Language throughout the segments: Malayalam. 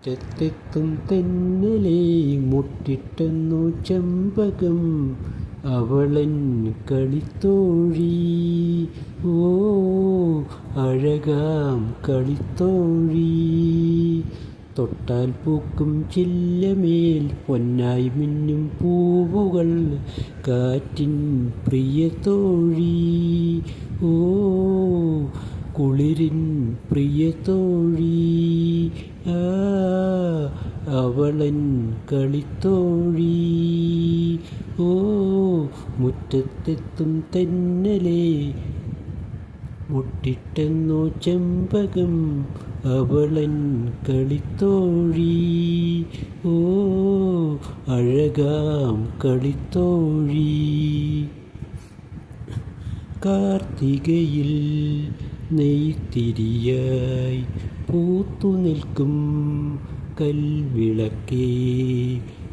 മുറ്റത്തെത്തും തെന്നലേ മുട്ടിട്ടെന്നു ചെമ്പകം അവളൻ കളിത്തോഴി. ഓ അഴകാം കളിത്തോഴി. തൊട്ടാൽ പൂക്കും ചില്ലമേൽ പൊന്നായി മിന്നും പൂവുകൾ കാറ്റിൻ പ്രിയത്തോഴി. ഓ കുളിരിൻ പ്രിയത്തോഴി. അവളൻ കളിത്തോഴി. ഓ മുറ്റത്തെത്തും തെന്നലേ മുട്ടിട്ടെന്നോ ചെമ്പകം അവളൻ കളിത്തോഴി. ഓ അഴകാം കളിത്തോഴി. കാർത്തികയിൽ നെയ്ത്തിരിയായി പൂത്തു നിൽക്കും കൽവിളക്കേ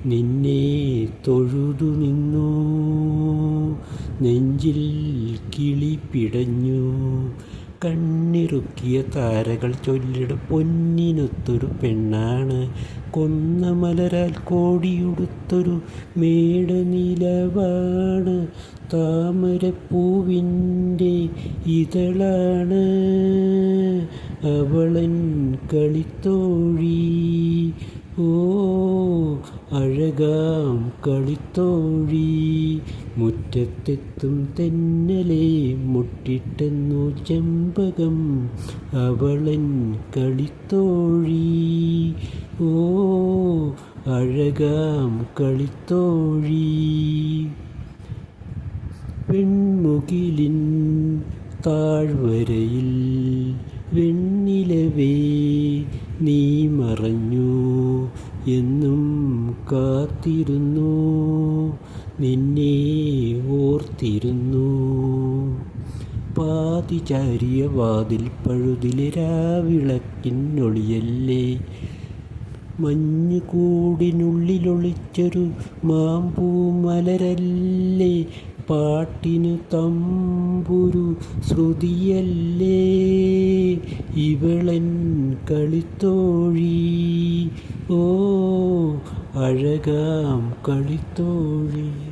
നിന്നെ തൊഴുതു നിന്നു. നെഞ്ചിൽ കിളി പിടഞ്ഞു കണ്ണിറുക്കിയ താരകൾ ചൊല്ലിടും പൊന്നിനൊത്തൊരു പെണ്ണാണ്. കൊന്ന മലരാൽ കോടിയുടുത്തൊരു മേടനിലവാണ്. താമരപ്പൂവിൻ്റെ ഇതളാണ് അവളൻ കളിത്തോഴി. ഓ അഴകാം കളിത്തോഴി. മുറ്റത്തെത്തും തെന്നലേ മുട്ടിട്ടെന്നു ചെമ്പകം അവളൻ കളിത്തോഴി. ഓ അഴകാം കളിത്തോഴി. വെൺമുകിലിൻ താഴ്വരയിൽ വെണ്ണിലവേ നീ മറഞ്ഞു എന്നും കാത്തിരുന്നു. നിന്നെ ഓർത്തിരുന്നു. പാതിചാരിയ വാതിൽ പഴുതിലെ രാവിളക്കിനൊളിയല്ലേ. മഞ്ഞുകൂടിനുള്ളിലൊളിച്ചൊരു മാമ്പൂമലരല്ലേ. പാട്ടിനു തമ്പുരു ശ്രുതിയല്ലേ ഇവളൻ കളിത്തോഴി. ഓ അഴകാം കളിത്തോഴി.